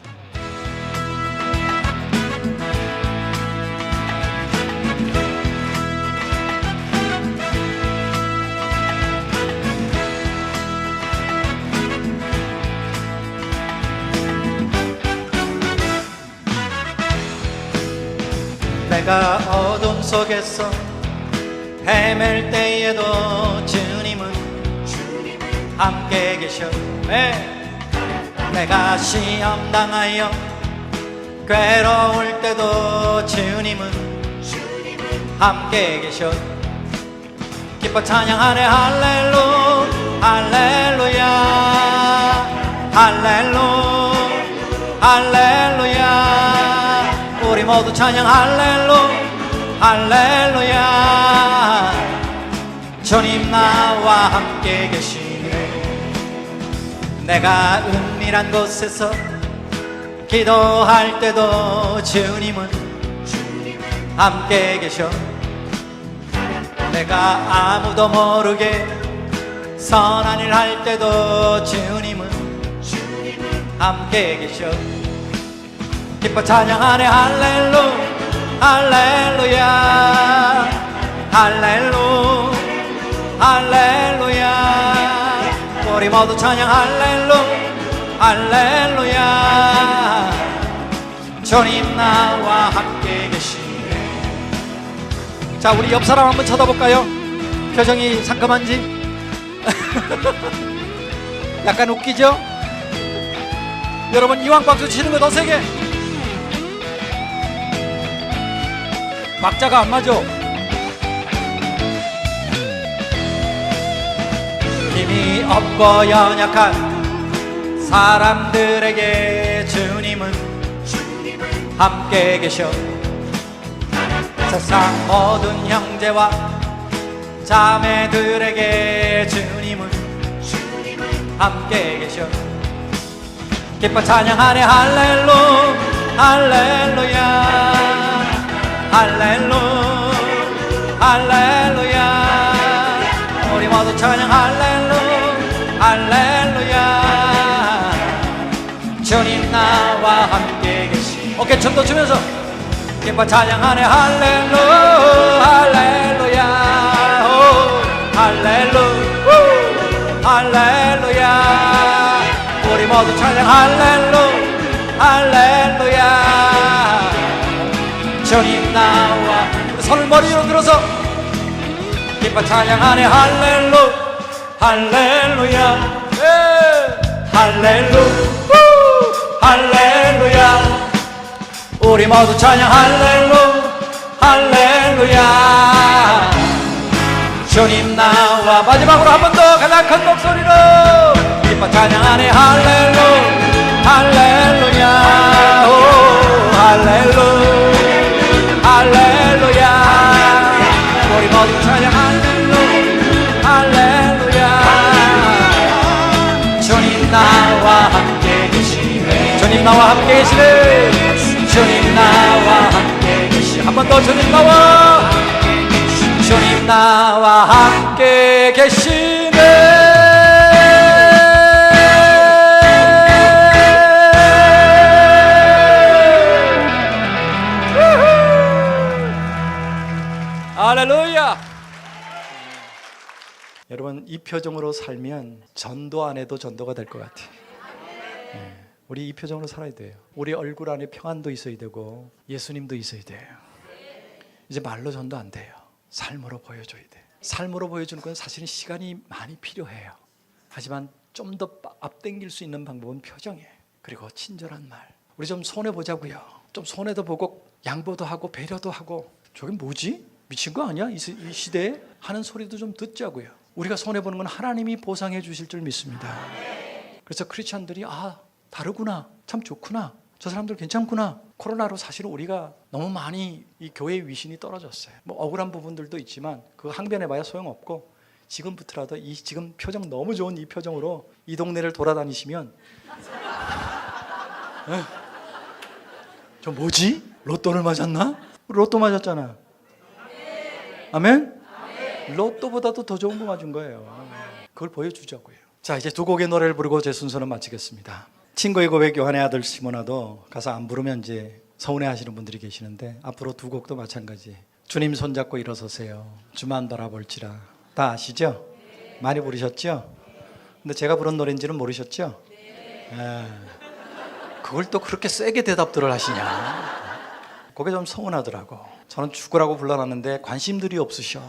내가 어둠 속에서 헤맬 때에도 주님은 함께 계셔. 내가 시험 당하여 괴로울 때도 주님은 함께 계셔. 기뻐 찬양하네. 할렐루 할렐루야 할렐루 할렐루야. 우리 모두 찬양. 할렐루 할렐루야. 주님 나와 함께 계시네. 내가 은밀한 곳에서 기도할 때도 주님은 함께 계셔. 내가 아무도 모르게 선한 일 할 때도 주님은 함께 계셔. 기뻐 찬양하네 할렐루 할렐루야 할렐루 할렐루야. 우리 모두 찬양 할렐루 할렐루야. 주님 나와 함께 계시네. 자, 우리 옆 사람 한번 쳐다볼까요? 표정이 상큼한지? 약간 웃기죠? 여러분, 이왕 박수 치는 거 더 세게. 박자가 안 맞아. 힘이 없고 연약한 사람들에게 주님은 함께 계셔. 세상 모든 형제와 자매들에게 주님은 함께 계셔. 기뻐 찬양하네 할렐루 할렐루야 할렐루 할렐루야. 우리 모두 찬양 할렐루 할렐루야. 주님 나와 함께 계시. 어깨 춤도 추면서 기뻐 찬양하네 할렐루 할렐루야 오, 할렐루 할렐루야. 우리 모두 찬양 할렐루 할렐루야. 주님 나와. 우리 손을 머리 위로 들어서 기뻐 찬양하네 할렐루 할렐루야 할렐루 할렐루야. 우리 모두 찬양 할렐루 할렐루야. 주님 나와. 마지막으로 한 번 더 가장 큰 목소리로 기뻐 찬양하네 할렐루 할렐루야 오, 할렐루 할렐루야. 우리 모두 찬양 할렐루 할렐루야. 주님 나와 함께 계시네. 주님 나와 함께 계시네. 주님 나와 함께 계시네. 한 번 더 주님 나와. 주님 나와 함께 계시네. 할렐루야. 여러분, 이 표정으로 살면 전도 안 해도 전도가 될 것 같아요. 우리 이 표정으로 살아야 돼요. 우리 얼굴 안에 평안도 있어야 되고 예수님도 있어야 돼요. 이제 말로 전도 안 돼요. 삶으로 보여줘야 돼. 삶으로 보여주는 건 사실은 시간이 많이 필요해요. 하지만 좀 더 앞당길 수 있는 방법은 표정이에요. 그리고 친절한 말. 우리 좀 손해보자고요. 좀 손해도 보고 양보도 하고 배려도 하고. 저게 뭐지? 미친 거 아니야? 이 시대에? 하는 소리도 좀 듣자고요. 우리가 손해보는 건 하나님이 보상해 주실 줄 믿습니다. 그래서 크리스찬들이 다르구나, 참 좋구나, 저 사람들 괜찮구나. 코로나로 사실은 우리가 너무 많이 이 교회의 위신이 떨어졌어요. 뭐 억울한 부분들도 있지만 그거 항변해봐야 소용없고, 지금부터라도 이 지금 표정 너무 좋은 이 표정으로 이 동네를 돌아다니시면 저 뭐지? 로또를 맞았나? 로또 맞았잖아. 아멘? 로또보다도 더 좋은 거 맞은 거예요. 그걸 보여주자고요. 자, 이제 두 곡의 노래를 부르고 제 순서는 마치겠습니다. 친구의 고백 요한의 아들 시모나도 가서 안 부르면 이제 서운해하시는 분들이 계시는데, 앞으로 두 곡도 마찬가지. 주님 손잡고 일어서세요. 주만 바라볼지라. 다 아시죠? 많이 부르셨죠? 근데 제가 부른 노래인지는 모르셨죠? 그걸 또 그렇게 세게 대답들을 하시냐. 그게 좀 서운하더라고. 저는 죽으라고 불러놨는데 관심들이 없으셔.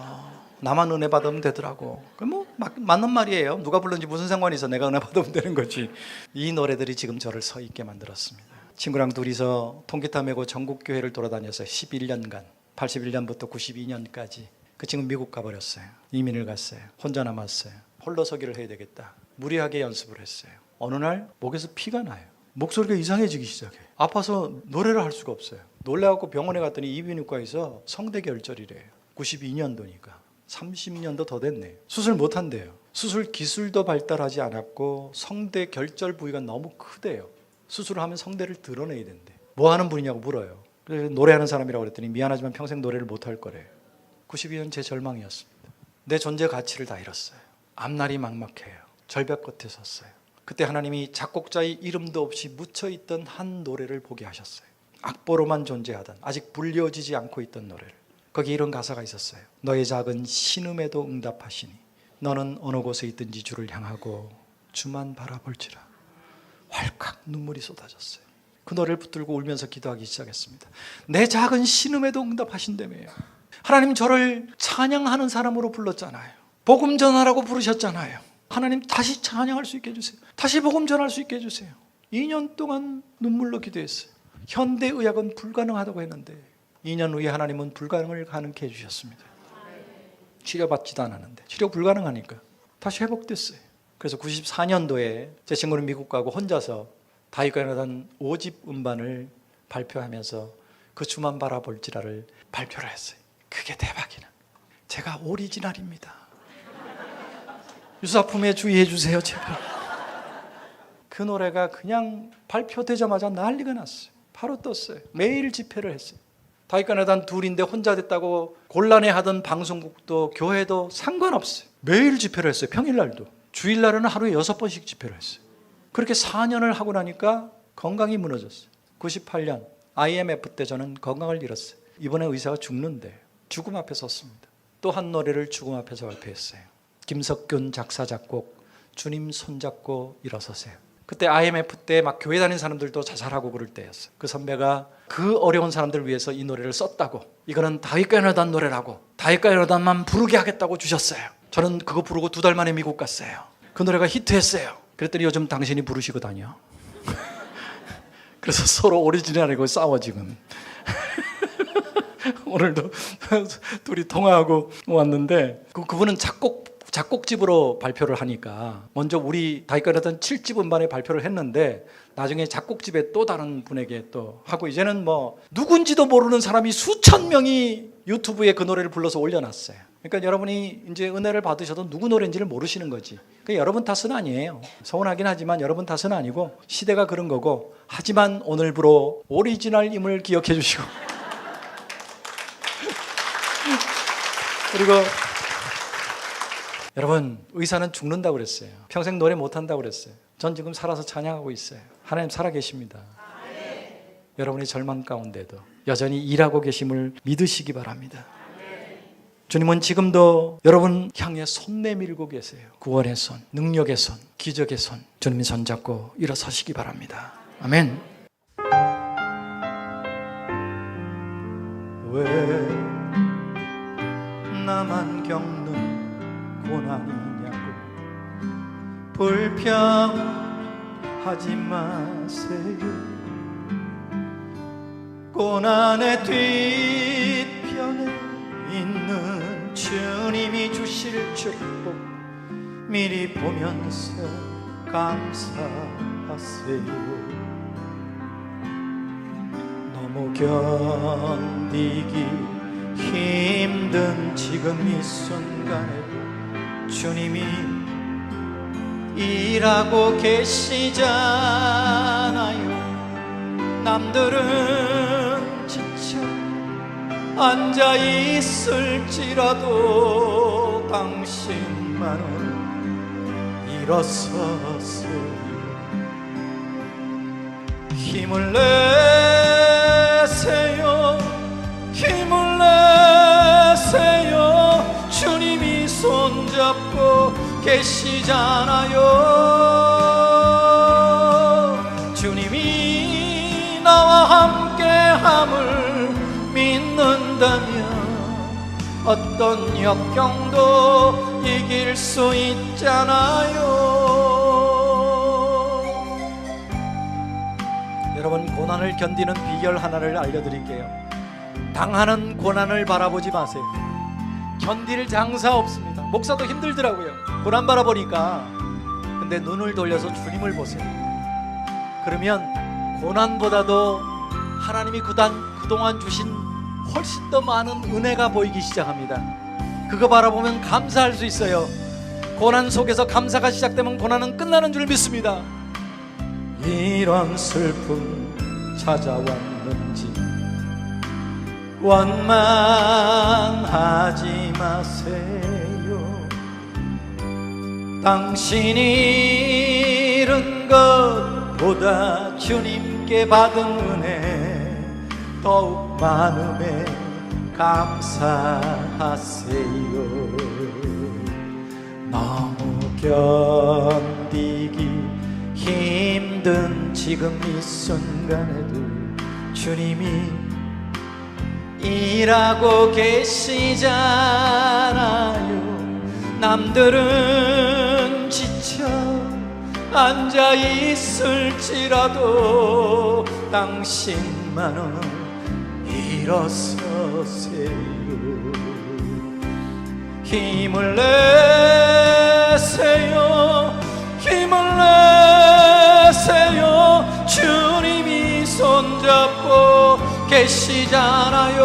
나만 은혜 받으면 되더라고. 그럼 뭐 맞는 말이에요. 누가 불렀는지 무슨 상관이 있어. 내가 은혜 받으면 되는 거지. 이 노래들이 지금 저를 서 있게 만들었습니다. 친구랑 둘이서 통기타 메고 전국교회를 돌아다녔어요. 11년간. 81년부터 92년까지. 그 친구 미국 가버렸어요. 이민을 갔어요. 혼자 남았어요. 홀로서기를 해야 되겠다. 무리하게 연습을 했어요. 어느 날 목에서 피가 나요. 목소리가 이상해지기 시작해. 아파서 노래를 할 수가 없어요. 놀래갖고 병원에 갔더니 이비인후과에서 성대결절이래요. 92년도니까 30년도 더 됐네. 수술 못 한대요. 수술 기술도 발달하지 않았고 성대 결절 부위가 너무 크대요. 수술을 하면 성대를 드러내야 된대. 뭐 하는 분이냐고 물어요. 그래서 노래하는 사람이라고 그랬더니 미안하지만 평생 노래를 못할 거래요. 92년 제 절망이었습니다. 내 존재 가치를 다 잃었어요. 앞날이 막막해요. 절벽 끝에 섰어요. 그때 하나님이 작곡자의 이름도 없이 묻혀있던 한 노래를 보게 하셨어요. 악보로만 존재하던, 아직 불려지지 않고 있던 노래를. 거기 이런 가사가 있었어요. 너의 작은 신음에도 응답하시니 너는 어느 곳에 있든지 주를 향하고 주만 바라볼지라. 활칵 눈물이 쏟아졌어요. 그 노래를 붙들고 울면서 기도하기 시작했습니다. 내 작은 신음에도 응답하신다며요. 하나님 저를 찬양하는 사람으로 불렀잖아요. 복음 전하라고 부르셨잖아요. 하나님 다시 찬양할 수 있게 해주세요. 다시 복음 전할 수 있게 해주세요. 2년 동안 눈물로 기도했어요. 현대의학은 불가능하다고 했는데 2년 후에 하나님은 불가능을 가능케 해주셨습니다. 치료받지도 않았는데 치료 불가능하니까 다시 회복됐어요. 그래서 94년도에 제 친구는 미국 가고 혼자서 다윗과요나단 5집 음반을 발표하면서 그 주만 바라볼지라를 발표를 했어요. 그게 대박이네. 제가 오리지널입니다. 유사품에 주의해 주세요 제발. 그 노래가 그냥 발표되자마자 난리가 났어요. 바로 떴어요. 매일 집회를 했어요. 다윗과요나단 둘인데 혼자 됐다고 곤란해하던 방송국도 교회도 상관없어요. 매일 집회를 했어요. 평일날도. 주일날은 하루에 6번씩 집회를 했어요. 그렇게 4년을 하고 나니까 건강이 무너졌어요. 98년 IMF 때 저는 건강을 잃었어요. 이번에 의사가 죽는데 죽음 앞에 섰습니다. 또 한 노래를 죽음 앞에서 발표했어요. 김석균 작사 작곡 주님 손잡고 일어서세요. 그때 IMF 때 막 교회 다니는 사람들도 자살하고 그럴 때였어요. 그 선배가 그 어려운 사람들을 위해서 이 노래를 썼다고, 이거는 다윗과요나단 노래라고, 다윗과요나단만 부르게 하겠다고 주셨어요. 저는 그거 부르고 2달 만에 미국 갔어요. 그 노래가 히트했어요. 그랬더니 요즘 당신이 부르시거든요. 그래서 서로 오리지널이고 싸워 지금. 오늘도 둘이 통화하고 왔는데 그분은 작곡집으로 발표를 하니까 먼저 우리 다윗과요나단 7집 음반에 발표를 했는데 나중에 작곡집에 또 다른 분에게 또 하고 이제는 뭐 누군지도 모르는 사람이 수천 명이 유튜브에 그 노래를 불러서 올려놨어요. 그러니까 여러분이 이제 은혜를 받으셔도 누구 노래인지를 모르시는 거지. 그러니까 여러분 탓은 아니에요. 서운하긴 하지만 여러분 탓은 아니고 시대가 그런 거고, 하지만 오늘부로 오리지널임을 기억해 주시고 그리고 여러분, 의사는 죽는다고 그랬어요. 평생 노래 못한다고 그랬어요. 전 지금 살아서 찬양하고 있어요. 하나님 살아계십니다. 여러분의 절망 가운데도 여전히 일하고 계심을 믿으시기 바랍니다. 주님은 지금도 여러분 향해 손 내밀고 계세요. 구원의 손, 능력의 손, 기적의 손, 주님 손잡고 일어서시기 바랍니다. 아멘. 왜 나만 겪는 고난이냐고 불평하지 마세요. 고난의 뒤편에 있는 주님이 주실 축복 미리 보면서 감사하세요. 너무 견디기 힘든 지금 이 순간에도 주님이 일하고 계시잖아요. 남들은 지쳐 앉아 있을지라도 당신만은 일어서세요. 힘을 내세요. 힘을 내세요. 주님이 손잡고 계시잖아요. 주님이 나와 함께함을 믿는다면 어떤 역경도 이길 수 있잖아요. 여러분, 고난을 견디는 비결 하나를 알려드릴게요. 당하는 고난을 바라보지 마세요. 견딜 장사 없습니다. 목사도 힘들더라고요. 고난 바라보니까. 근데 눈을 돌려서 주님을 보세요. 그러면 고난보다도 하나님이 그동안 주신 훨씬 더 많은 은혜가 보이기 시작합니다. 그거 바라보면 감사할 수 있어요. 고난 속에서 감사가 시작되면 고난은 끝나는 줄 믿습니다. 이런 슬픔 찾아왔는지 원망하지 마세요. 당신이 잃은 것보다 주님께 받은 은혜 더욱 많음에 감사하세요. 너무 견디기 힘든 지금 이 순간에도 주님이 일하고 계시잖아요. 남들은 지쳐 앉아 있을지라도 당신만은 일어서세요. 힘을 내세요. 힘을 내세요. 주님이 손잡고 계시잖아요.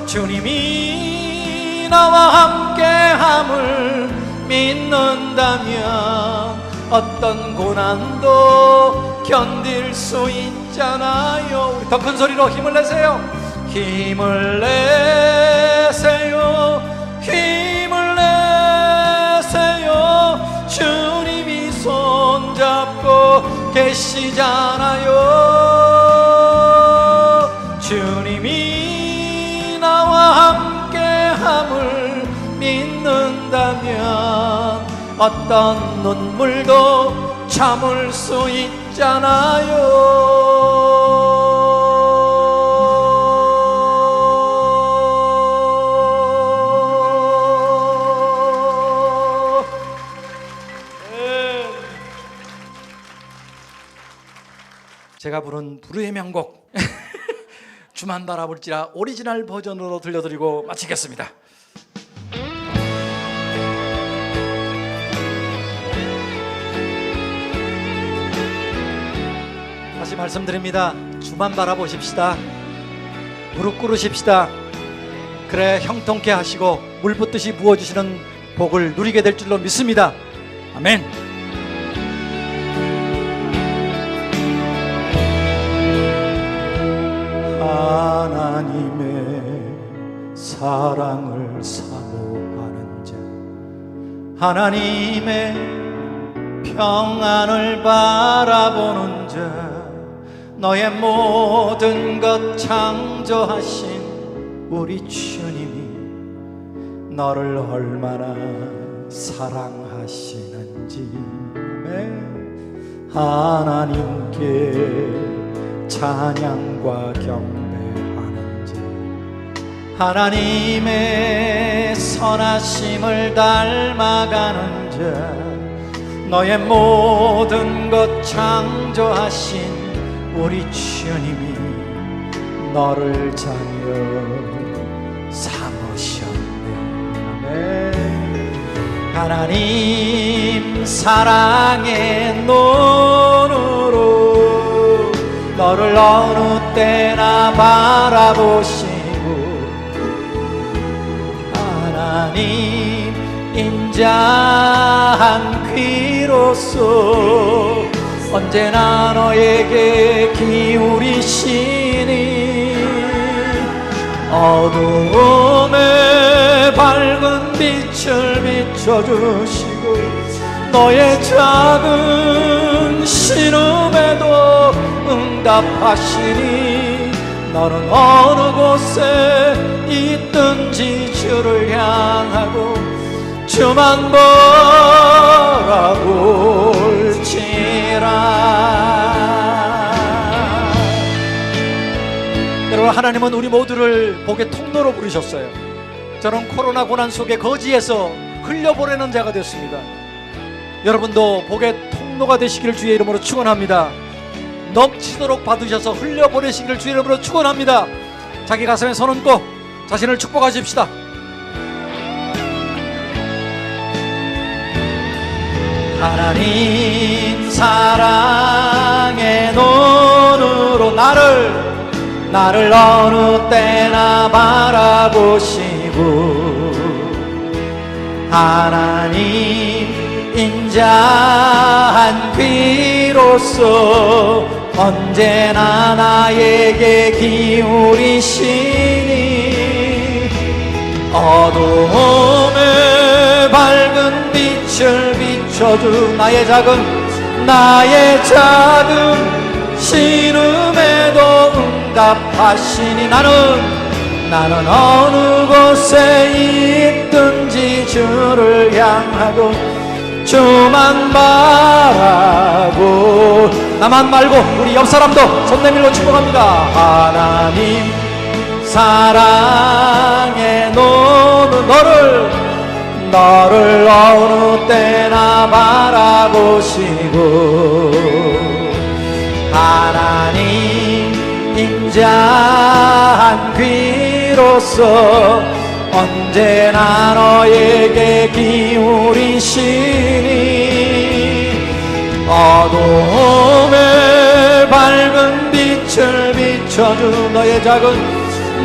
주님이 나와 함께함을 믿는다면 어떤 고난도 견딜 수 있잖아요. 더 큰 소리로 힘을 내세요. 힘을 내세요. 힘을 내세요. 주님이 손잡고 계시잖아요. 주님이 나와 함께함을 믿는다면 어떤 눈물도 참을 수 있잖아요. 제가 부른 불후의 명곡 주만 바라볼지라 오리지널 버전으로 들려드리고 마치겠습니다. 다시 말씀드립니다. 주만 바라보십시다. 무릎 꿇으십시다. 그래 형통케 하시고 물 붓듯이 부어주시는 복을 누리게 될 줄로 믿습니다. 아멘. 하나님의 사랑을 사모하는 자, 하나님의 평안을 바라보는 자, 너의 모든 것 창조하신 우리 주님이 너를 얼마나 사랑하시는지 하나님께 찬양과 경배하는 자, 하나님의 선하심을 닮아가는 자, 너의 모든 것 창조하신 우리 주님이 너를 자녀 삼으셨네. 아멘. 하나님 사랑의 눈으로 너를 어느 때나 바라보시고 하나님 인자한 귀로서 언제나 너에게 기울이시니 어두움에 밝은 빛을 비춰주시고 너의 작은 신음에도 응답하시니 너는 어느 곳에 있든지 주를 향하고 주만 바라볼지라. 여러분, 하나님은 우리 모두를 복의 통로로 부르셨어요. 저는 코로나 고난 속에 거지에서 흘려보내는 자가 됐습니다. 여러분도 복의 통로가 되시기를 주의 이름으로 축원합니다. 넘치도록 받으셔서 흘려보내시기를 주의 이름으로 축원합니다. 자기 가슴에 손 얹고 자신을 축복하십시다. 하나님 사랑의 눈으로 나를 어느 때나 바라보시고 하나님 인자한 귀로서 언제나 나에게 기울이시니 어두움에 밝은 빛을 비춰주 나의 작은 신음에도 응답하시니 나는 어느 곳에 있든지 주를 향하고 주만 바라고 나만 말고 우리 옆 사람도 손 내밀고 축복합니다. 하나님 사랑해 너를 어느 때나 바라보시고 하나님 인자한 귀로서 언제나 너에게 기울이시니 어두움에 밝은 빛을 비춰주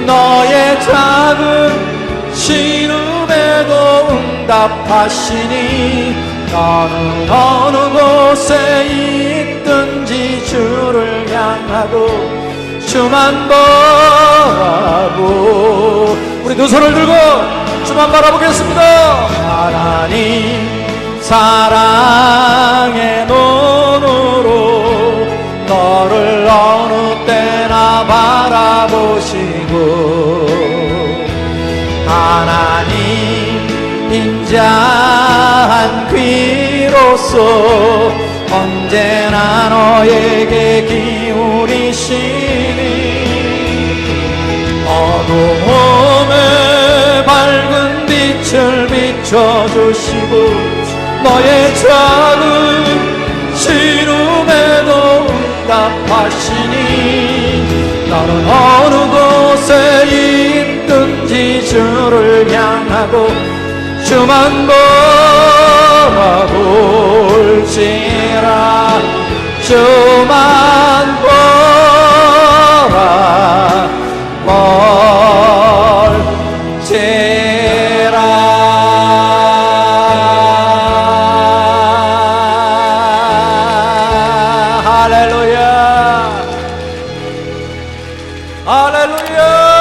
너의 작은 신음에도 응답하시니 너는 어느 곳에 있든지 주를 향하고 주만 바라보 우리 두 손을 들고 주만 바라보겠습니다. 하나님 사랑의 눈으로 너를 어느 때나 바라보시고 하나님 인자한 귀로서 언제나 너에게 기울이시니 어두움에 밝은 빛을 비춰주시고 너의 작은 신음에도 응답하시니 너는 어느 곳에 있든지 주를 향하고 주만 바라볼지라 주만 바라볼지라 할렐루야 할렐루야